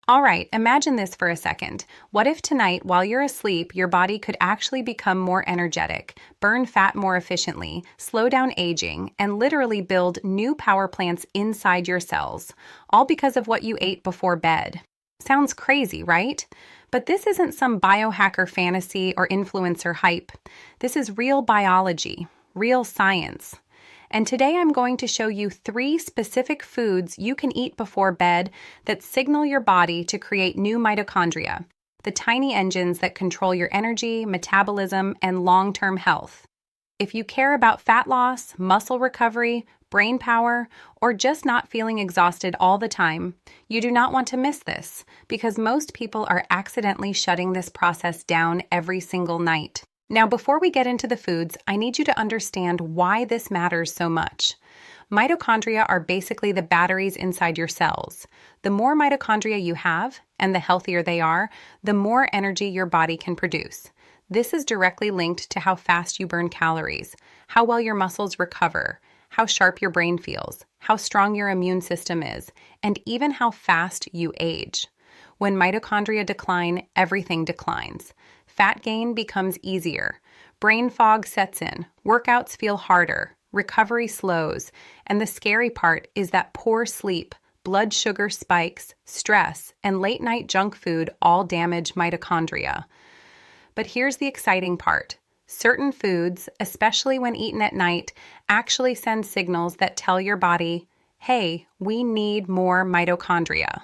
All right, imagine this for a second. What if tonight, while you're asleep, your body could actually become more energetic, burn fat more efficiently, slow down aging, and literally build new power plants inside your cells, all because of what you ate before bed? Sounds crazy, right? But this isn't some biohacker fantasy or influencer hype. This is real biology, real science. And today I'm going to show you 3 specific foods you can eat before bed that signal your body to create new mitochondria, the tiny engines that control your energy, metabolism, and long-term health. If you care about fat loss, muscle recovery, brain power, or just not feeling exhausted all the time, you do not want to miss this, because most people are accidentally shutting this process down every single night. Now, before we get into the foods, I need you to understand why this matters so much. Mitochondria are basically the batteries inside your cells. The more mitochondria you have, and the healthier they are, the more energy your body can produce. This is directly linked to how fast you burn calories, how well your muscles recover, how sharp your brain feels, how strong your immune system is, and even how fast you age. When mitochondria decline, everything declines. Fat gain becomes easier. Brain fog sets in. Workouts feel harder. Recovery slows. And the scary part is that poor sleep, blood sugar spikes, stress, and late-night junk food all damage mitochondria. But here's the exciting part. Certain foods, especially when eaten at night, actually send signals that tell your body, hey, we need more mitochondria.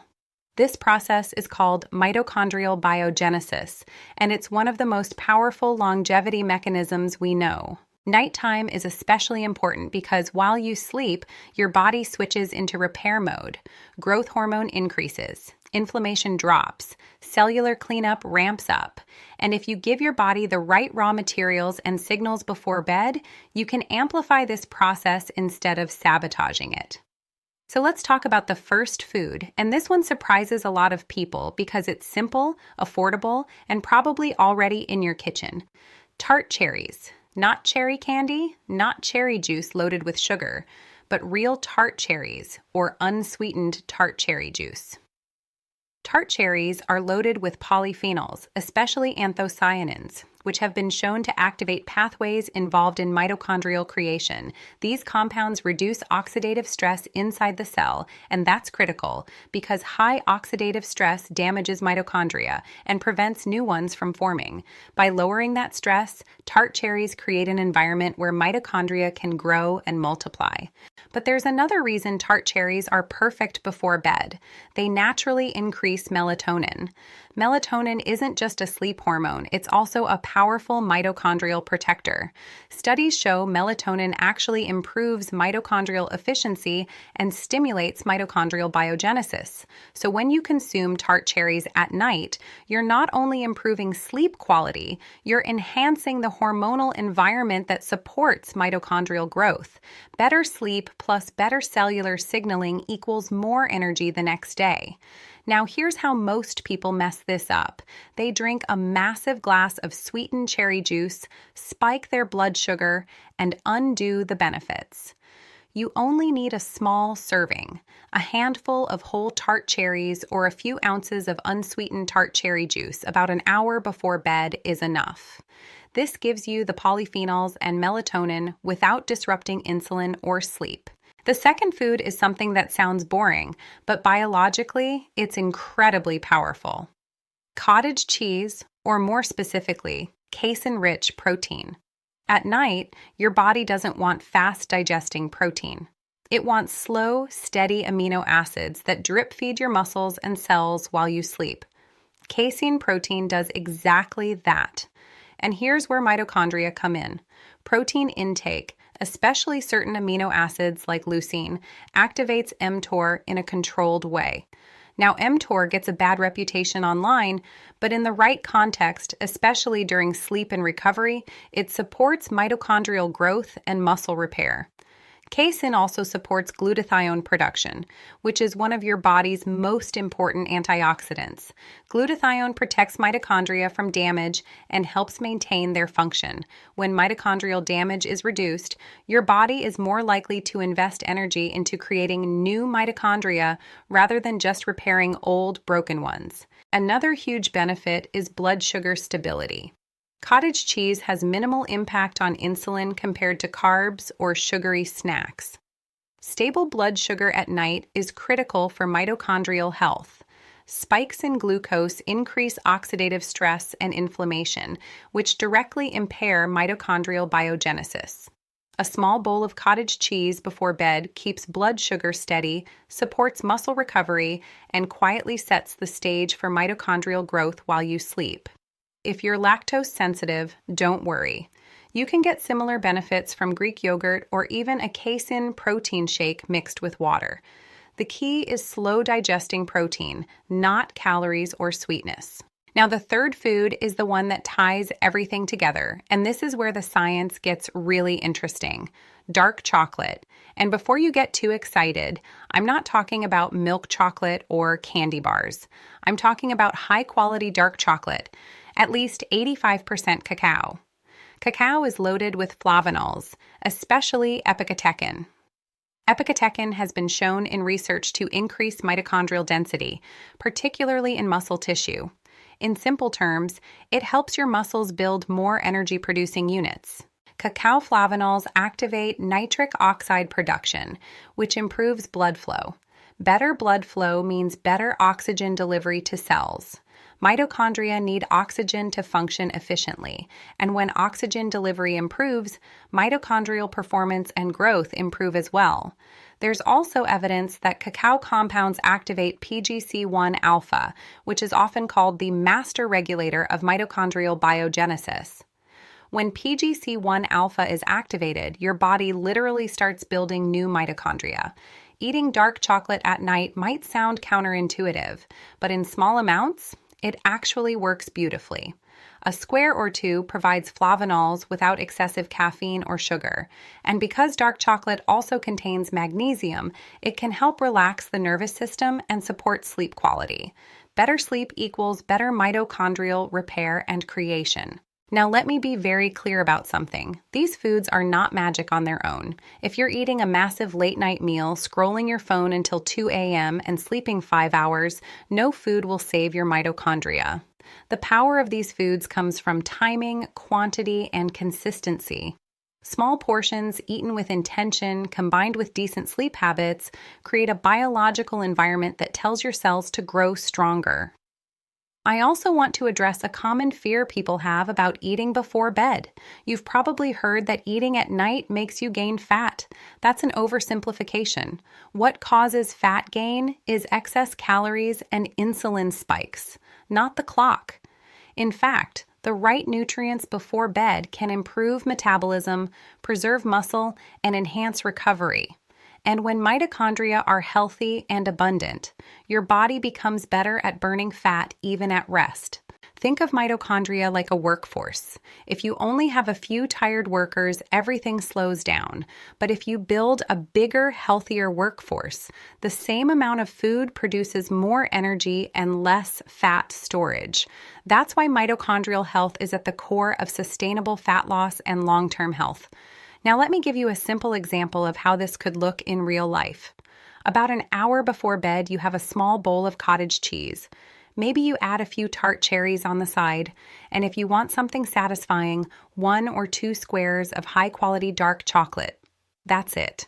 This process is called mitochondrial biogenesis, and it's one of the most powerful longevity mechanisms we know. Nighttime is especially important because while you sleep, your body switches into repair mode. Growth hormone increases, inflammation drops, cellular cleanup ramps up, and if you give your body the right raw materials and signals before bed, you can amplify this process instead of sabotaging it. So let's talk about the first food, and this one surprises a lot of people because it's simple, affordable, and probably already in your kitchen. Tart cherries. Not cherry candy, not cherry juice loaded with sugar, but real tart cherries or unsweetened tart cherry juice. Tart cherries are loaded with polyphenols, especially anthocyanins, which have been shown to activate pathways involved in mitochondrial creation. These compounds reduce oxidative stress inside the cell, and that's critical because high oxidative stress damages mitochondria and prevents new ones from forming. By lowering that stress, tart cherries create an environment where mitochondria can grow and multiply. But there's another reason tart cherries are perfect before bed. They naturally increase melatonin. Melatonin isn't just a sleep hormone, it's also a powerful mitochondrial protector. Studies show melatonin actually improves mitochondrial efficiency and stimulates mitochondrial biogenesis. So when you consume tart cherries at night, you're not only improving sleep quality, you're enhancing the hormonal environment that supports mitochondrial growth. Better sleep plus better cellular signaling equals more energy the next day. Now, here's how most people mess this up. They drink a massive glass of sweetened cherry juice, spike their blood sugar, and undo the benefits. You only need a small serving. A handful of whole tart cherries or a few ounces of unsweetened tart cherry juice about an hour before bed is enough. This gives you the polyphenols and melatonin without disrupting insulin or sleep. The second food is something that sounds boring, but biologically, it's incredibly powerful. Cottage cheese, or more specifically, casein-rich protein. At night, your body doesn't want fast-digesting protein. It wants slow, steady amino acids that drip-feed your muscles and cells while you sleep. Casein protein does exactly that. And here's where mitochondria come in. Protein intake, especially certain amino acids like leucine, activates mTOR in a controlled way. Now, mTOR gets a bad reputation online, but in the right context, especially during sleep and recovery, it supports mitochondrial growth and muscle repair. Casein also supports glutathione production, which is one of your body's most important antioxidants. Glutathione protects mitochondria from damage and helps maintain their function. When mitochondrial damage is reduced, your body is more likely to invest energy into creating new mitochondria rather than just repairing old, broken ones. Another huge benefit is blood sugar stability. Cottage cheese has minimal impact on insulin compared to carbs or sugary snacks. Stable blood sugar at night is critical for mitochondrial health. Spikes in glucose increase oxidative stress and inflammation, which directly impair mitochondrial biogenesis. A small bowl of cottage cheese before bed keeps blood sugar steady, supports muscle recovery, and quietly sets the stage for mitochondrial growth while you sleep. If you're lactose sensitive, don't worry. You can get similar benefits from Greek yogurt or even a casein protein shake mixed with water. The key is slow digesting protein, not calories or sweetness. Now, the third food is the one that ties everything together, and this is where the science gets really interesting. Dark chocolate. And before you get too excited, I'm not talking about milk chocolate or candy bars. I'm talking about high-quality dark chocolate. At least 85% cacao. Cacao is loaded with flavonols, especially epicatechin. Epicatechin has been shown in research to increase mitochondrial density, particularly in muscle tissue. In simple terms, it helps your muscles build more energy-producing units. Cacao flavonols activate nitric oxide production, which improves blood flow. Better blood flow means better oxygen delivery to cells. Mitochondria need oxygen to function efficiently, and when oxygen delivery improves, mitochondrial performance and growth improve as well. There's also evidence that cacao compounds activate PGC1 alpha, which is often called the master regulator of mitochondrial biogenesis. When PGC1 alpha is activated, your body literally starts building new mitochondria. Eating dark chocolate at night might sound counterintuitive, but in small amounts, it actually works beautifully. A square or two provides flavonols without excessive caffeine or sugar, and because dark chocolate also contains magnesium, it can help relax the nervous system and support sleep quality. Better sleep equals better mitochondrial repair and creation. Now let me be very clear about something. These foods are not magic on their own. If you're eating a massive late-night meal, scrolling your phone until 2 a.m., and sleeping 5 hours, no food will save your mitochondria. The power of these foods comes from timing, quantity, and consistency. Small portions eaten with intention, combined with decent sleep habits, create a biological environment that tells your cells to grow stronger. I also want to address a common fear people have about eating before bed. You've probably heard that eating at night makes you gain fat. That's an oversimplification. What causes fat gain is excess calories and insulin spikes, not the clock. In fact, the right nutrients before bed can improve metabolism, preserve muscle, and enhance recovery. And when mitochondria are healthy and abundant, your body becomes better at burning fat even at rest. Think of mitochondria like a workforce. If you only have a few tired workers, everything slows down. But if you build a bigger, healthier workforce, the same amount of food produces more energy and less fat storage. That's why mitochondrial health is at the core of sustainable fat loss and long-term health. Now let me give you a simple example of how this could look in real life. About an hour before bed, you have a small bowl of cottage cheese. Maybe you add a few tart cherries on the side, and if you want something satisfying, 1 or 2 squares of high-quality dark chocolate. That's it.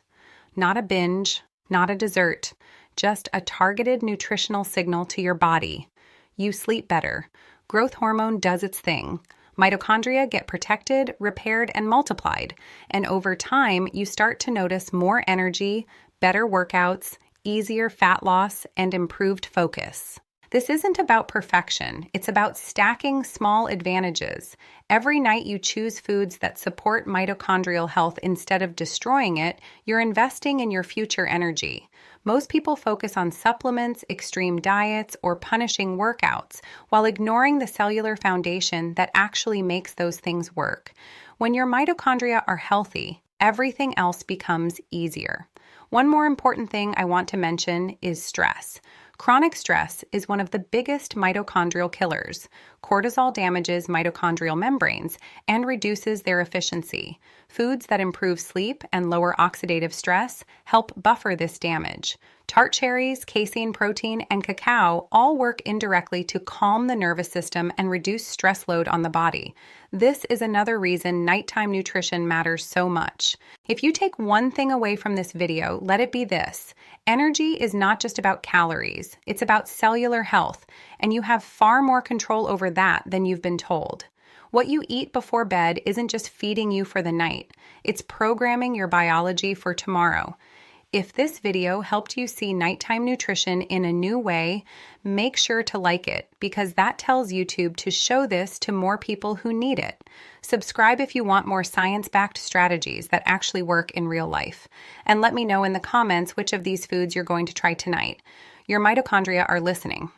Not a binge, not a dessert, just a targeted nutritional signal to your body. You sleep better. Growth hormone does its thing. Mitochondria get protected, repaired, and multiplied, and over time, you start to notice more energy, better workouts, easier fat loss, and improved focus. This isn't about perfection, it's about stacking small advantages. Every night you choose foods that support mitochondrial health instead of destroying it, you're investing in your future energy. Most people focus on supplements, extreme diets, or punishing workouts, while ignoring the cellular foundation that actually makes those things work. When your mitochondria are healthy, everything else becomes easier. One more important thing I want to mention is stress. Chronic stress is one of the biggest mitochondrial killers. Cortisol damages mitochondrial membranes and reduces their efficiency. Foods that improve sleep and lower oxidative stress help buffer this damage. Tart cherries, casein protein, and cacao all work indirectly to calm the nervous system and reduce stress load on the body. This is another reason nighttime nutrition matters so much. If you take one thing away from this video, let it be this. Energy is not just about calories, it's about cellular health, and you have far more control over that than you've been told. What you eat before bed isn't just feeding you for the night, it's programming your biology for tomorrow. If this video helped you see nighttime nutrition in a new way, make sure to like it because that tells YouTube to show this to more people who need it. Subscribe if you want more science-backed strategies that actually work in real life. And let me know in the comments which of these foods you're going to try tonight. Your mitochondria are listening.